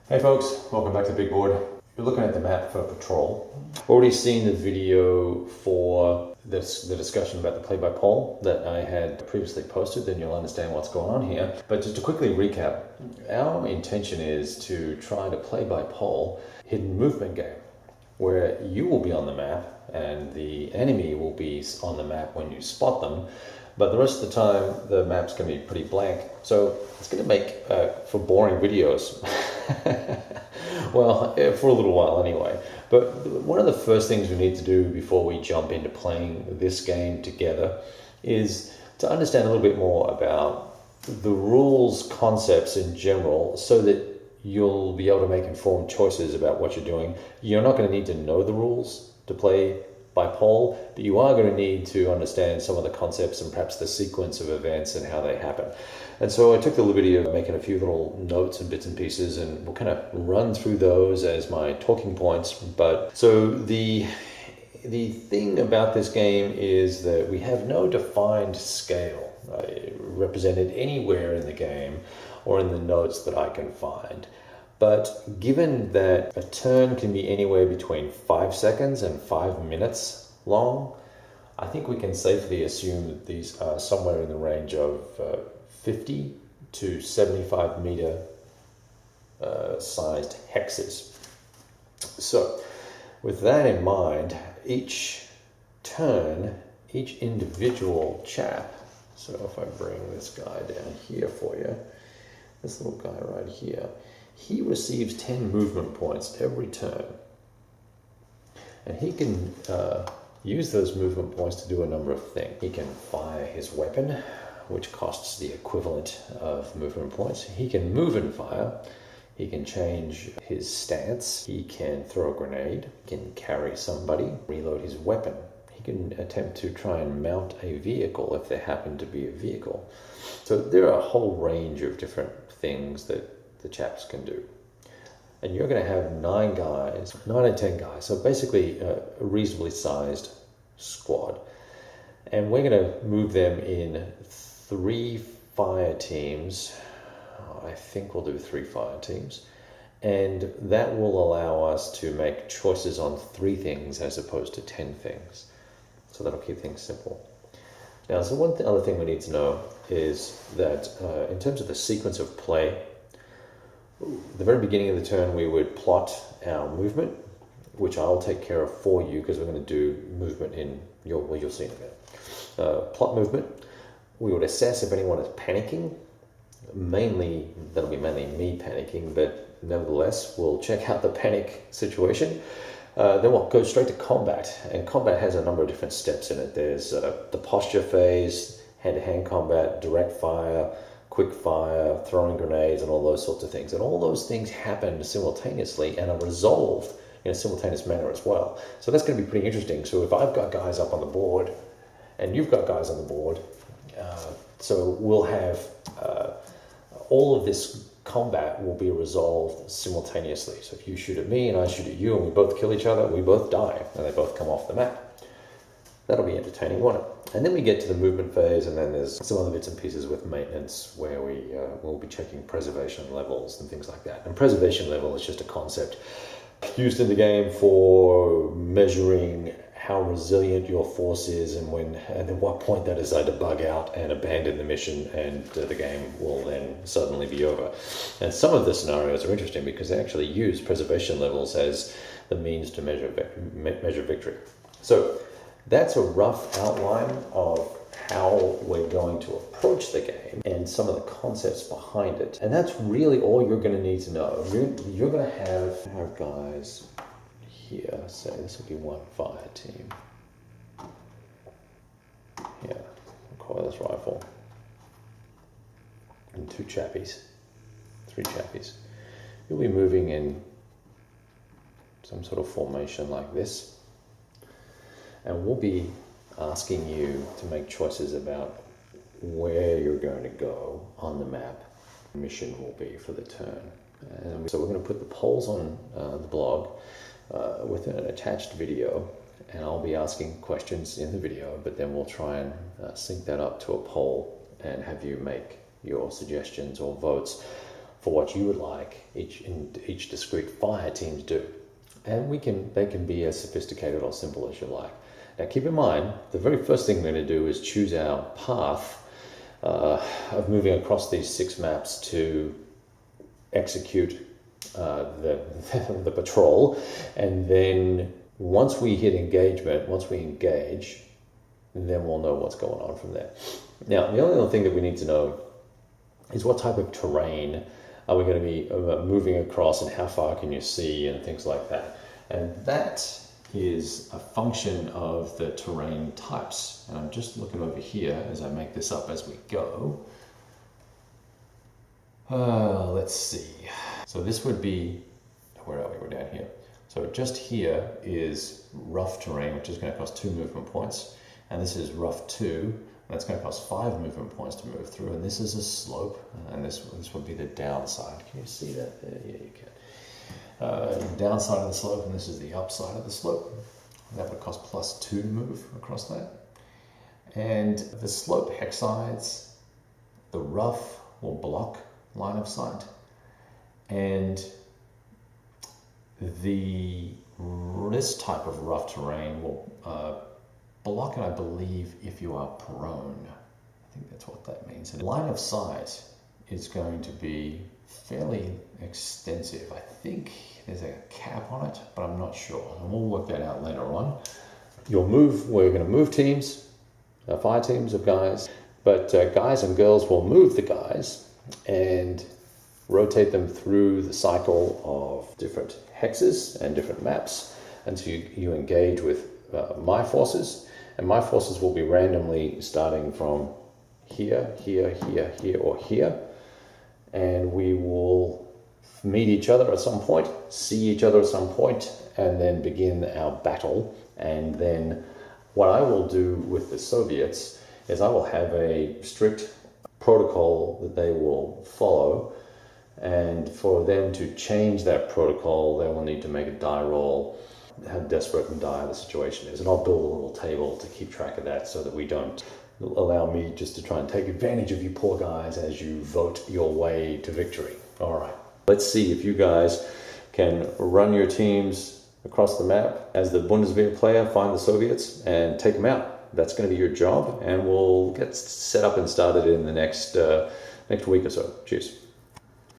Hey folks, welcome back to Big Board. You're looking at the map for Patrol. Already seen the video for the discussion about the play-by-poll that I had previously posted, then you'll understand what's going on here. But just to quickly recap, our intention is to try to play by poll hidden movement game, where you will be on the map and the enemy will be on the map when you spot them. But the rest of the time, the map's going to be pretty blank. So it's going to make for boring videos. Well, for a little while anyway. But one of the first things we need to do before we jump into playing this game together is to understand a little bit more about the rules, concepts in general, so that you'll be able to make informed choices about what you're doing. You're not going to need to know the rules to play by poll, but you are going to need to understand some of the concepts and perhaps the sequence of events and how they happen. And so I took the liberty of making a few little notes and bits and pieces, and we'll kind of run through those as my talking points. But so the thing about this game is that we have no defined scale represented anywhere in the game or in the notes that I can find. But given that a turn can be anywhere between 5 seconds and 5 minutes long, I think we can safely assume that these are somewhere in the range of 50 to 75 meter sized hexes. So with that in mind, each turn, each individual chap, so if I bring this guy down here for you, this little guy right here, he receives 10 movement points every turn. And he can use those movement points to do a number of things. He can fire his weapon, which costs the equivalent of movement points. He can move and fire. He can change his stance. He can throw a grenade. He can carry somebody, reload his weapon. He can attempt to try and mount a vehicle if there happen to be a vehicle. So there are a whole range of different things that the chaps can do. And you're going to have 9 and 10 guys, so basically a reasonably sized squad. And we're going to move them in 3 fire teams. I think we'll do 3 fire teams. And that will allow us to make choices on 3 things as opposed to 10 things. So that'll keep things simple. Now, so one other thing we need to know is that in terms of the sequence of play, the very beginning of the turn, we would plot our movement, which I'll take care of for you because we're going to do movement in you'll see in a minute. Plot movement. We would assess if anyone is panicking. That'll be mainly me panicking, but nevertheless, we'll check out the panic situation. Then we'll go straight to combat, and combat has a number of different steps in it. There's the posture phase, hand-to-hand combat, direct fire, quick fire, throwing grenades, and all those sorts of things. And all those things happen simultaneously and are resolved in a simultaneous manner as well. So that's going to be pretty interesting. So if I've got guys up on the board and you've got guys on the board, so we'll have all of this combat will be resolved simultaneously. So if you shoot at me and I shoot at you and we both kill each other, we both die and they both come off the map. That'll be entertaining, won't it? And then we get to the movement phase, and then there's some other bits and pieces with maintenance where we'll be checking preservation levels and things like that. And preservation level is just a concept used in the game for measuring how resilient your force is and at what point they decide to bug out and abandon the mission, and the game will then suddenly be over. And some of the scenarios are interesting because they actually use preservation levels as the means to measure victory. So that's a rough outline of how we're going to approach the game and some of the concepts behind it. And that's really all you're going to need to know. You're going to have our guys here. Say this will be 1 fire team. Yeah, recoilless rifle. And 2 chappies. 3 chappies. You'll be moving in some sort of formation like this. And we'll be asking you to make choices about where you're going to go on the map. The mission will be for the turn. And so we're going to put the polls on the blog with an attached video, and I'll be asking questions in the video, but then we'll try and sync that up to a poll and have you make your suggestions or votes for what you would like each discrete fire teams do. And they can be as sophisticated or simple as you like. Now keep in mind, the very first thing we're going to do is choose our path of moving across these 6 maps to execute the patrol. And then once we hit engagement, once we engage, then we'll know what's going on from there. Now, the only other thing that we need to know is what type of terrain are we going to be moving across, and how far can you see, and things like that. And that is a function of the terrain types. And I'm just looking over here as I make this up as we go. Let's see. So this would be, where are we? We're down here. So just here is rough terrain, which is going to cost 2 movement points. And this is rough 2. That's going to cost 5 movement points to move through, and this is a slope, and this would be the downside. Can you see that there? Yeah, you can. Downside of the slope, and this is the upside of the slope. That would cost +2 to move across that. And the slope hexsides, the rough will block line of sight, and this type of rough terrain will block it, I believe, if you are prone. I think that's what that means. And line of sight is going to be fairly extensive. I think there's a cap on it, but I'm not sure. And we'll work that out later on. We're going to move teams, fire teams of guys, but guys and girls will move the guys and rotate them through the cycle of different hexes and different maps until you engage with my forces. And my forces will be randomly starting from here, here, here, here, or here. And we will meet each other at some point, see each other at some point, and then begin our battle. And then what I will do with the Soviets is I will have a strict protocol that they will follow. And for them to change that protocol, they will need to make a die roll, how desperate and dire the situation is. And I'll build a little table to keep track of that so that we don't allow me just to try and take advantage of you poor guys as you vote your way to victory. All right, let's see if you guys can run your teams across the map as the Bundeswehr player, find the Soviets and take them out. That's going to be your job, and we'll get set up and started in the next week or so. Cheers.